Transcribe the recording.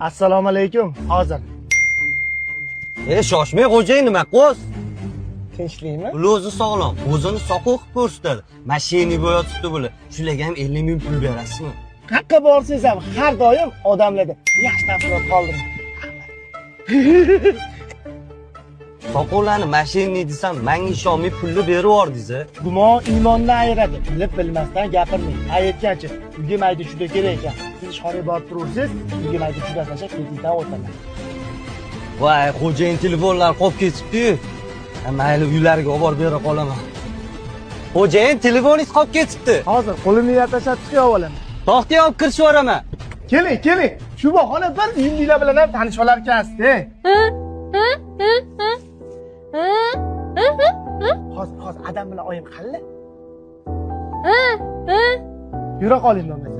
Assalomu alaykum. Hozir. Shoshmay xo'jayin nima qo'z? Tinchlikmi? Pul o'zi sog'lom, o'zini soqov qilib ko'rsatadi. Mashina bo'yatibdi bular. Shularga ham 50 ming pul berasizmi? Qayerga borsangiz ham har doim odamlarda yaxshi taassurot qoldiring. Soqovlarni mashina desam, menga ishonmay pulni berib yubordingiz. Gumon iymonni ayiradi. Bilib bilmasdan gapirmang. Aytgancha, uyga mayda juda kerak ekan. Siz ishxonaga borib turursiz, uyga mayda juda tashlab ketingdan o'taman. Voy, xo'jayin telefonlar qolib ketibdi-yu. Mayli uylarga olib borib bera qolaman. Xo'jayin telefoningiz qolib ketibdi. Hozir qo'limni yatashab chiqib olaman. To'xtay olib kirishib yuboraman. Keling. Shu bahona bir yumliklar bilan ham tanishib olarkansiz-da. Hozir adam bilan oyim qalla. Yura qoling bo'lmasa.